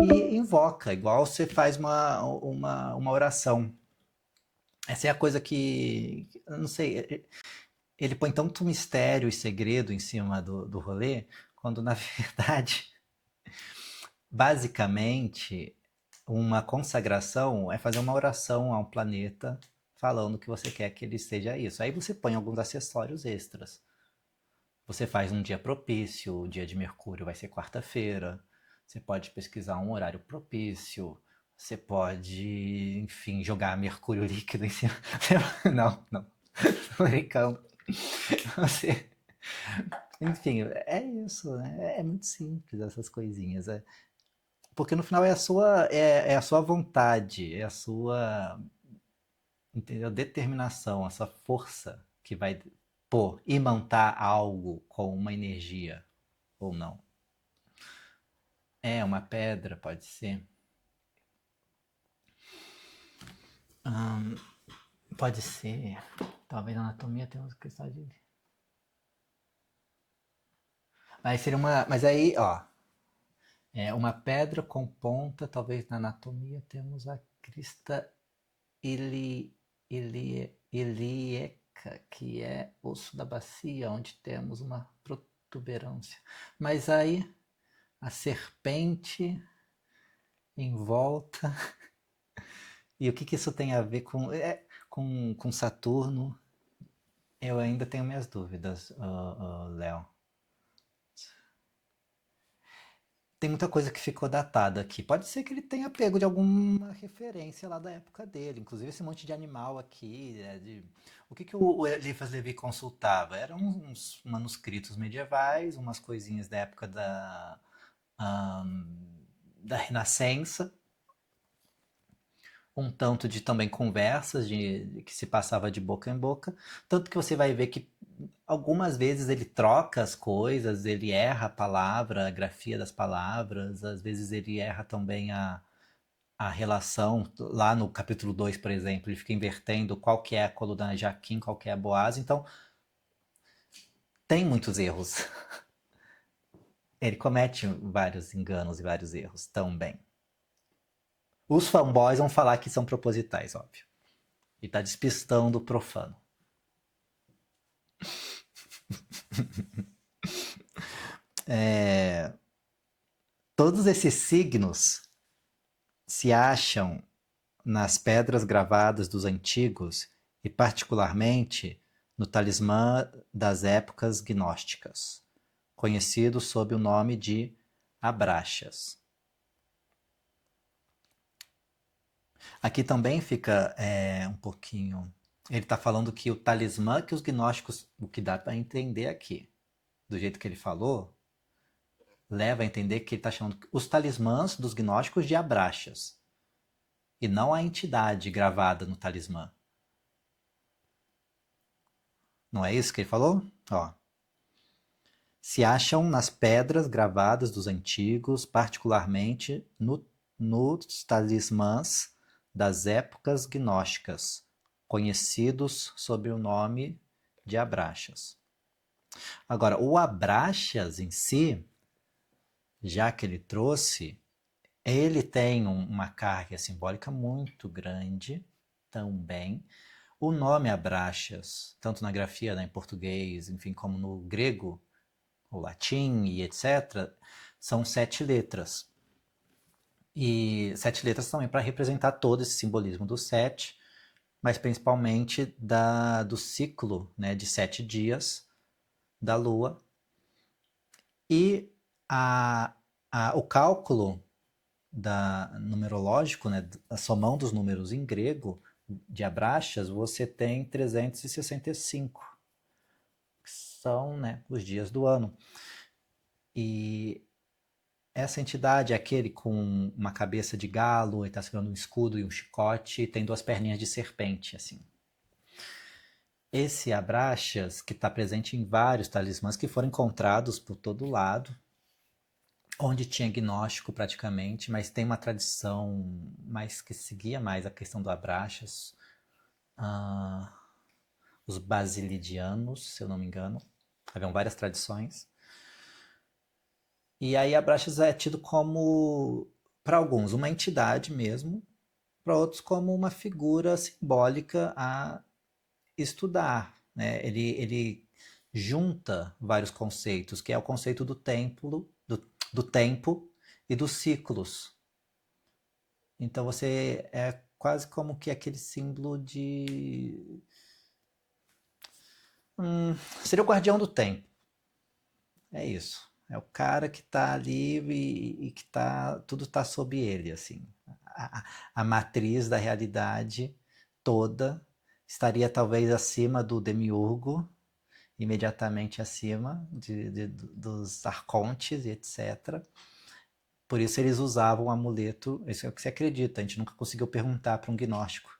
e invoca, igual você faz uma oração. Essa é a coisa que, eu não sei, ele põe tanto mistério e segredo em cima do rolê, quando na verdade, basicamente, uma consagração é fazer uma oração a um planeta falando que você quer que ele seja isso. Aí você põe alguns acessórios extras. Você faz um dia propício, o dia de Mercúrio vai ser quarta-feira. Você pode pesquisar um horário propício. Você pode, enfim, jogar Mercúrio líquido em cima. Não, não. Tô brincando. Você, enfim, é isso, né? É muito simples essas coisinhas. Porque no final é a sua vontade, é a sua, entendeu? Determinação, a sua força que vai pôr, imantar algo com uma energia ou não. É uma pedra, pode ser. Hum, pode ser. Talvez na anatomia tenha uns cristais de. Mas seria uma. Mas aí, ó. É uma pedra com ponta, talvez na anatomia temos a crista ilíaca, que é osso da bacia, onde temos uma protuberância. Mas aí a serpente em volta. E o que, que isso tem a ver com Saturno? Eu ainda tenho minhas dúvidas, Léo. Tem muita coisa que ficou datada aqui. Pode ser que ele tenha pego de alguma referência lá da época dele. Inclusive esse monte de animal aqui. O que o Eliphas Levi consultava? Eram uns manuscritos medievais, umas coisinhas da época da Renascença, um tanto de também conversas que se passava de boca em boca. Tanto que você vai ver que algumas vezes ele troca as coisas, ele erra a palavra, a grafia das palavras, às vezes ele erra também a relação. Lá no capítulo 2, por exemplo, ele fica invertendo qual que é a coluna Jaquim, qual que é a Boaz. Então, tem muitos erros. Ele comete vários enganos e vários erros também. Os fanboys vão falar que são propositais, óbvio. E tá despistando o profano. Todos esses signos se acham nas pedras gravadas dos antigos e, particularmente, no talismã das épocas gnósticas, conhecido sob o nome de abraxas. Aqui também fica um pouquinho. Ele está falando que o talismã que os gnósticos, o que dá para entender aqui, do jeito que ele falou, leva a entender que ele está chamando os talismãs dos gnósticos de abraxas, e não a entidade gravada no talismã. Não é isso que ele falou? Ó. Se acham nas pedras gravadas dos antigos, particularmente nos talismãs das épocas gnósticas, conhecidos sob o nome de abraxas. Agora, o abraxas em si, já que ele trouxe, ele tem uma carga simbólica muito grande também. O nome abraxas, tanto na grafia, né, em português, enfim, como no grego, o latim e etc., são 7 letras. E 7 letras também para representar todo esse simbolismo do 7, mas principalmente do ciclo, né, de 7 dias da Lua. E o cálculo numerológico, né, a somão dos números em grego, de abraxas, você tem 365, que são, né, os dias do ano. E essa entidade é aquele com uma cabeça de galo, ele está segurando um escudo e um chicote, e tem 2 perninhas de serpente, assim. Esse abraxas, que está presente em vários talismãs que foram encontrados por todo lado, onde tinha gnóstico praticamente, mas tem uma tradição mais que seguia mais a questão do abraxas, os basilidianos, se eu não me engano, haviam várias tradições. E aí abraxas é tido como, para alguns, uma entidade mesmo, para outros como uma figura simbólica a estudar, né? Ele junta vários conceitos, que é o conceito do templo, do tempo e dos ciclos. Então você é quase como que aquele símbolo de... seria o guardião do tempo. É isso. É o cara que está ali e que tudo está sob ele, assim. A matriz da realidade toda estaria talvez acima do demiurgo, imediatamente acima dos arcontes e etc. Por isso eles usavam o amuleto, isso é o que se acredita, a gente nunca conseguiu perguntar para um gnóstico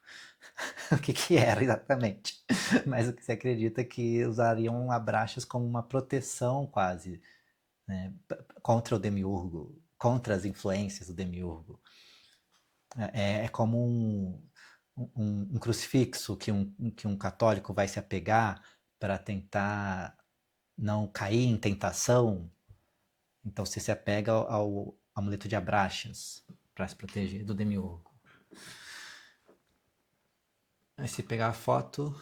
o que era exatamente, mas o que se acredita é que usariam abraxas como uma proteção quase, né, contra o demiurgo, contra as influências do demiurgo. É como um crucifixo que um católico vai se apegar para tentar não cair em tentação. Então você se apega ao amuleto de abraxas para se proteger do demiurgo. Aí se pegar a foto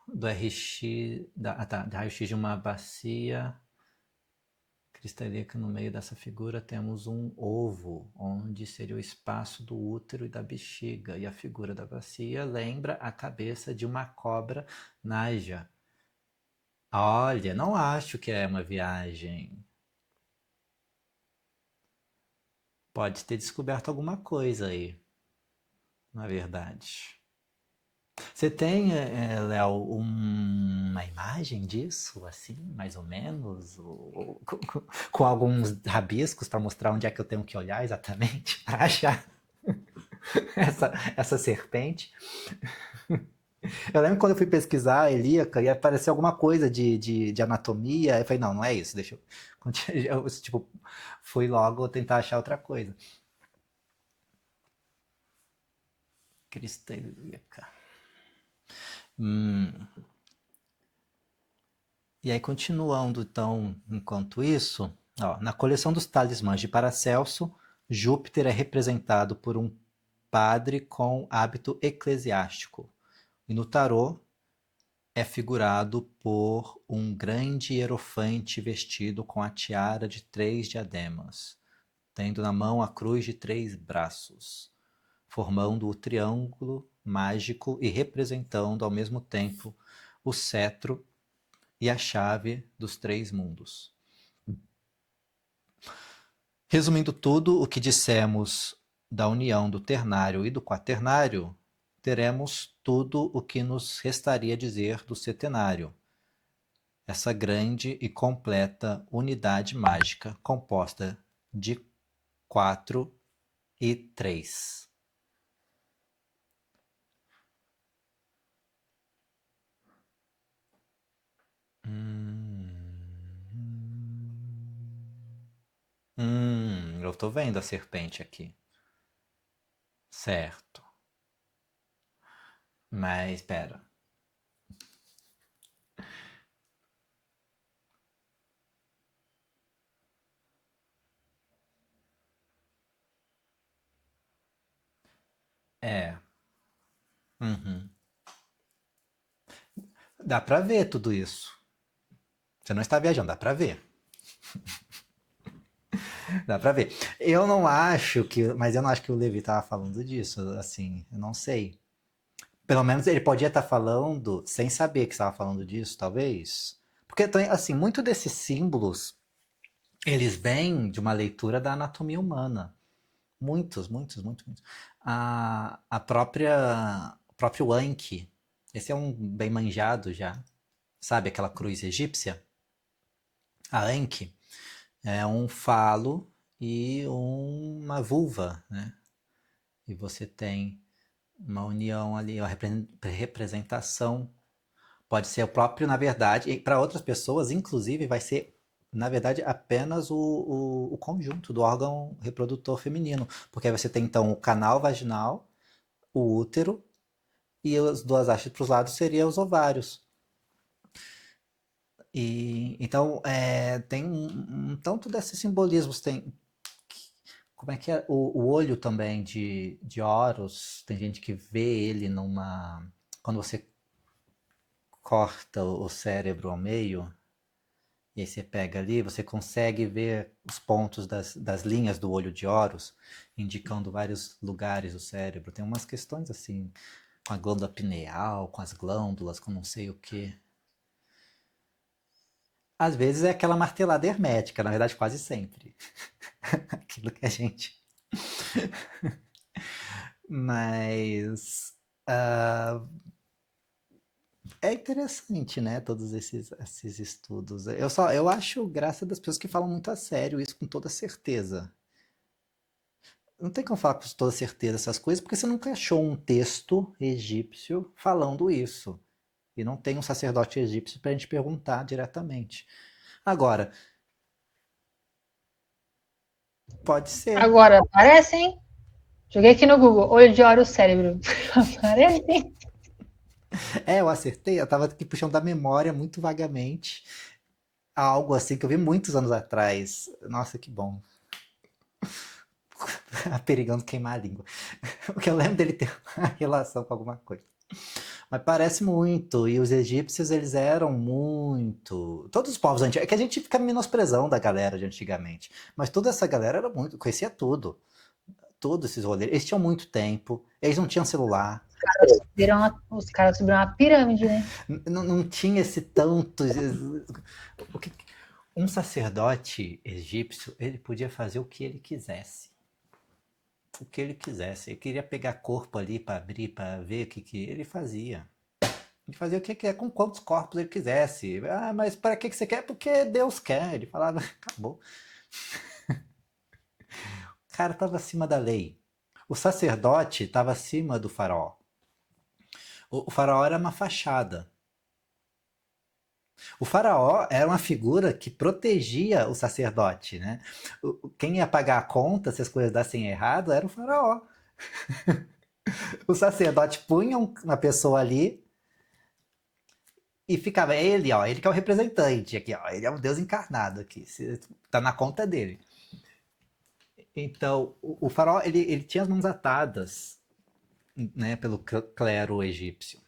do RX, da raio-x de uma bacia cristalina, no meio dessa figura temos um ovo, onde seria o espaço do útero e da bexiga, e a figura da bacia lembra a cabeça de uma cobra naja. Olha, não acho que é uma viagem. Pode ter descoberto alguma coisa aí, na verdade. Você tem, Léo, uma imagem disso, assim, mais ou menos? Com alguns rabiscos para mostrar onde é que eu tenho que olhar exatamente para achar essa serpente? Eu lembro quando eu fui pesquisar a ilíaca e apareceu alguma coisa de anatomia. Eu falei, não, não é isso, deixa eu. Eu, tipo, fui logo tentar achar outra coisa. Crista ilíaca. E aí, continuando, então, enquanto isso, ó, na coleção dos talismãs de Paracelso, Júpiter é representado por um padre com hábito eclesiástico. E no tarô, é figurado por um grande hierofante vestido com a tiara de 3 diademas, tendo na mão a cruz de 3 braços, formando o triângulo mágico e representando ao mesmo tempo o cetro e a chave dos 3 mundos. Resumindo tudo o que dissemos da união do ternário e do quaternário, teremos tudo o que nos restaria dizer do setenário, essa grande e completa unidade mágica composta de 4 e 3. Eu tô vendo a serpente aqui. Certo. Mas espera. É. Uhum. Dá pra ver tudo isso. Você não está viajando, dá pra ver. Dá pra ver. Eu não acho que. Mas eu não acho que o Levi tava falando disso, assim. Eu não sei. Pelo menos ele podia estar falando sem saber que estava falando disso, talvez. Porque, assim, muito desses símbolos, eles vêm de uma leitura da anatomia humana. Muitos, muitos, muitos, muitos. A própria, o próprio Anki, esse é um bem manjado já. Sabe aquela cruz egípcia? A Anki é um falo e uma vulva, né? E você tem uma união ali, uma representação. Pode ser o próprio, na verdade, e para outras pessoas, inclusive, vai ser, na verdade, apenas o conjunto do órgão reprodutor feminino. Porque aí você tem, então, o canal vaginal, o útero, e as 2 hastes para os lados seriam os ovários. E, então, tem um tanto desses simbolismos. Tem, como é que é? O olho também de Horus, tem gente que vê ele numa. Quando você corta o cérebro ao meio, e aí você pega ali, você consegue ver os pontos das linhas do olho de Horus, indicando vários lugares do cérebro. Tem umas questões assim, com a glândula pineal, com as glândulas, com não sei o que. Às vezes é aquela martelada hermética, na verdade quase sempre. Aquilo que a gente. Mas é interessante, né? Todos esses estudos. Eu acho graça das pessoas que falam muito a sério isso com toda certeza. Não tem como falar com toda certeza essas coisas, porque você nunca achou um texto egípcio falando isso. E não tem um sacerdote egípcio para a gente perguntar diretamente. Agora, pode ser. Agora, aparece, hein? Joguei aqui no Google, olho de Horus cérebro. Aparece. Eu acertei, eu estava aqui puxando da memória muito vagamente. Algo assim que eu vi muitos anos atrás. Nossa, que bom. Perigando queimar a língua. Porque eu lembro dele ter uma relação com alguma coisa. Mas parece muito. E os egípcios, eles eram muito. Todos os povos antigos. É que a gente fica menosprezando a galera de antigamente. Mas toda essa galera era muito. Conhecia tudo. Todos esses rolês. Eles tinham muito tempo. Eles não tinham celular. Os caras subiram uma pirâmide, né? Não tinha esse tanto. Um sacerdote egípcio, ele podia fazer o que ele quisesse. O que ele quisesse. Ele queria pegar corpo ali para abrir, para ver o que ele fazia. Ele fazia o que quer com quantos corpos ele quisesse. Ah, mas para que você quer? Porque Deus quer. Ele falava, acabou. O cara estava acima da lei. O sacerdote estava acima do faraó. O faraó era uma fachada. O faraó era uma figura que protegia o sacerdote, né? Quem ia pagar a conta se as coisas dessem errado era o faraó. O sacerdote punha uma pessoa ali e ficava ele, ó, ele que é o representante aqui, ó, ele é um Deus encarnado aqui, tá na conta dele. Então, o faraó, ele tinha as mãos atadas, né, pelo clero egípcio.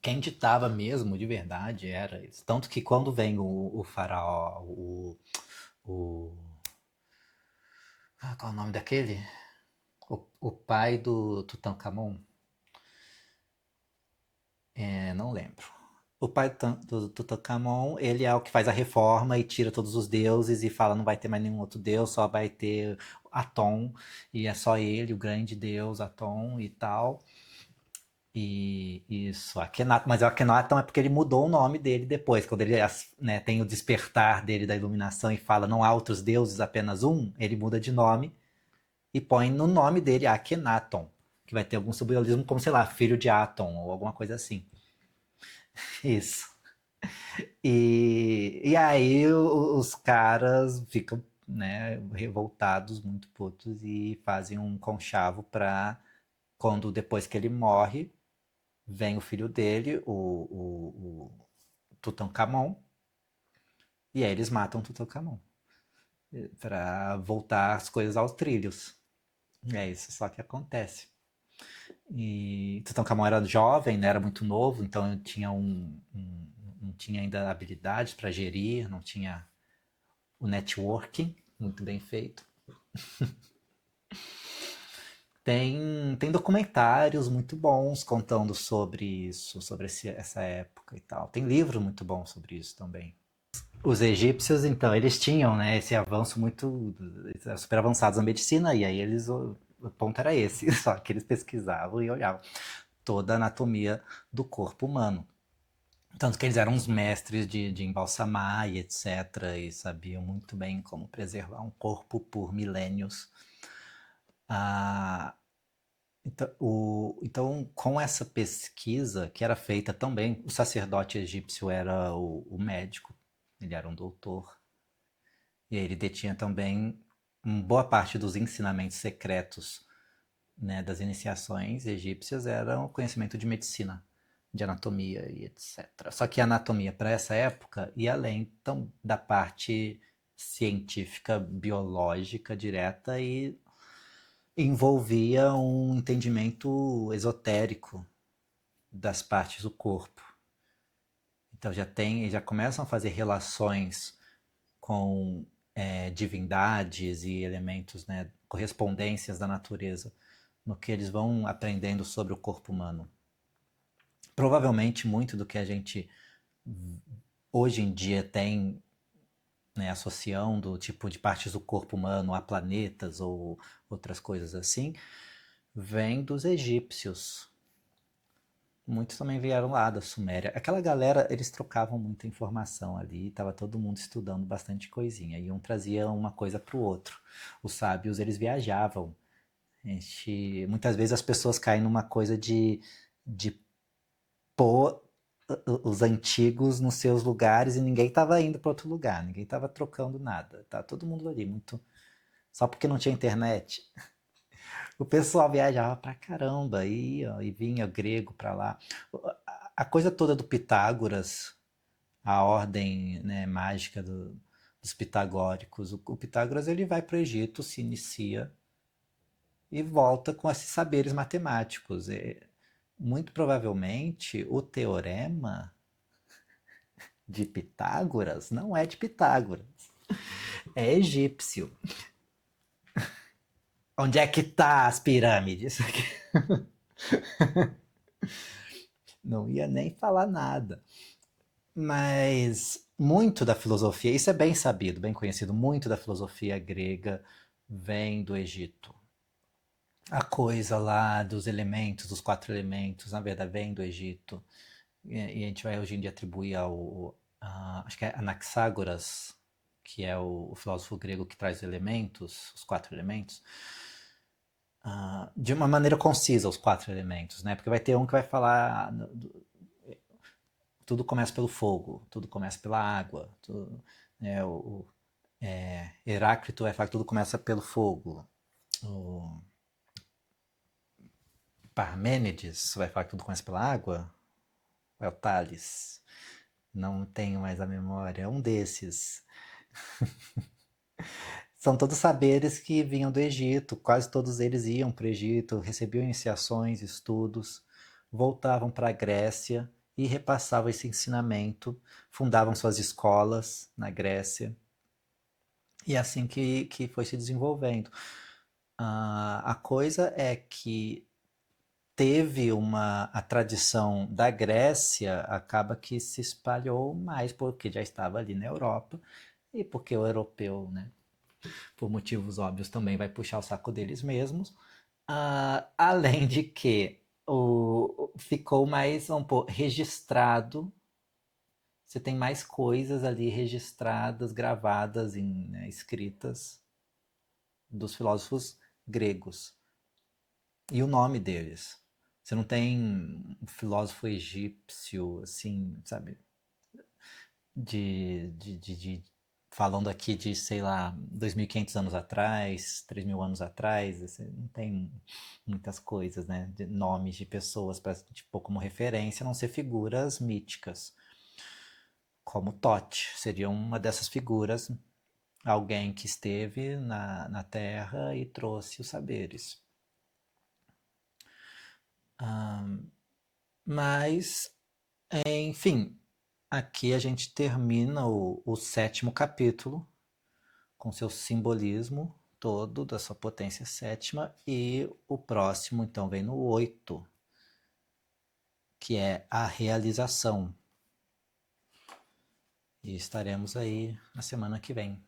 Quem ditava mesmo, de verdade, era isso. Tanto que quando vem o faraó, o qual é o nome daquele? O pai do Tutankhamon? Não lembro. O pai do Tutankhamon, ele é o que faz a reforma e tira todos os deuses e fala não vai ter mais nenhum outro deus, só vai ter Atom, e é só ele, o grande deus Atom e tal. E isso, Akhenaton, mas o Akhenaton é porque ele mudou o nome dele depois, quando ele, né, tem o despertar dele da iluminação e fala não há outros deuses, apenas um, ele muda de nome e põe no nome dele Akhenaton, que vai ter algum simbolismo como, sei lá, filho de Atom ou alguma coisa assim. Isso. E aí os caras ficam, né, revoltados, muito putos e fazem um conchavo para quando depois que ele morre, vem o filho dele, o Tutankhamon, e aí eles matam Tutankhamon para voltar as coisas aos trilhos. É isso só que acontece. E Tutankhamon era jovem, né, era muito novo, então tinha não tinha ainda habilidades para gerir, não tinha o networking muito bem feito. Tem documentários muito bons contando sobre isso, sobre essa época e tal. Tem livro muito bom sobre isso também. Os egípcios, então, eles tinham, né, esse avanço muito, eles eram super avançados na medicina, e aí o ponto era esse, só que eles pesquisavam e olhavam toda a anatomia do corpo humano. Tanto que eles eram uns mestres de embalsamar e etc, e sabiam muito bem como preservar um corpo por milênios. Ah, então, com essa pesquisa que era feita também, o sacerdote egípcio era o médico, ele era um doutor, e ele detinha também boa parte dos ensinamentos secretos, né, das iniciações egípcias era o conhecimento de medicina, de anatomia e etc. Só que a anatomia para essa época ia além então, da parte científica biológica direta e envolvia um entendimento esotérico das partes do corpo. Então já começam a fazer relações com divindades e elementos, né, correspondências da natureza, no que eles vão aprendendo sobre o corpo humano. Provavelmente muito do que a gente hoje em dia tem, né, associando tipo de partes do corpo humano a planetas ou outras coisas assim, vem dos egípcios. Muitos também vieram lá da Suméria. Aquela galera, eles trocavam muita informação ali, tava todo mundo estudando bastante coisinha, e um trazia uma coisa para o outro. Os sábios, eles viajavam. Muitas vezes as pessoas caem numa coisa de pôr os antigos nos seus lugares e ninguém estava indo para outro lugar, ninguém estava trocando nada. Tá todo mundo ali, muito. Só porque não tinha internet. O pessoal viajava pra caramba e vinha grego pra lá. A coisa toda do Pitágoras, a ordem, né, mágica dos pitagóricos. O Pitágoras ele vai para o Egito, se inicia e volta com esses saberes matemáticos. Muito provavelmente o teorema de Pitágoras não é de Pitágoras, é egípcio. Onde é que tá as pirâmides? Não ia nem falar nada. Mas muito da filosofia, isso é bem sabido, bem conhecido, muito da filosofia grega vem do Egito. A coisa lá dos elementos, dos quatro elementos, na verdade vem do Egito. E a gente vai hoje em dia atribuir acho que é Anaxágoras, que é o filósofo grego que traz os elementos, os quatro elementos, de uma maneira concisa, os quatro elementos, né? Porque vai ter um que vai falar tudo começa pelo fogo, tudo começa pela água, Heráclito vai falar que tudo começa pelo fogo, o Parmênides vai falar que tudo começa pela água, é o Tales, não tenho mais a memória, é um desses. São todos saberes que vinham do Egito, quase todos eles iam para o Egito, recebiam iniciações, estudos, voltavam para a Grécia e repassavam esse ensinamento, fundavam suas escolas na Grécia, e é assim que foi se desenvolvendo. A coisa é que teve a tradição da Grécia, acaba que se espalhou mais porque já estava ali na Europa e porque o europeu, né, por motivos óbvios, também vai puxar o saco deles mesmos. Além de que ficou mais um pouco registrado, você tem mais coisas ali registradas, gravadas, né, escritas dos filósofos gregos. E o nome deles. Você não tem um filósofo egípcio, assim, sabe? De falando aqui de, sei lá, 2.500 anos atrás, 3.000 anos atrás, você não tem muitas coisas, né? De nomes de pessoas para tipo, como referência, a não ser figuras míticas, como Tote, seria uma dessas figuras, alguém que esteve na Terra e trouxe os saberes. Mas, enfim, aqui a gente termina o sétimo capítulo com seu simbolismo todo da sua potência sétima e o próximo então vem no 8, que é a realização. E estaremos aí na semana que vem.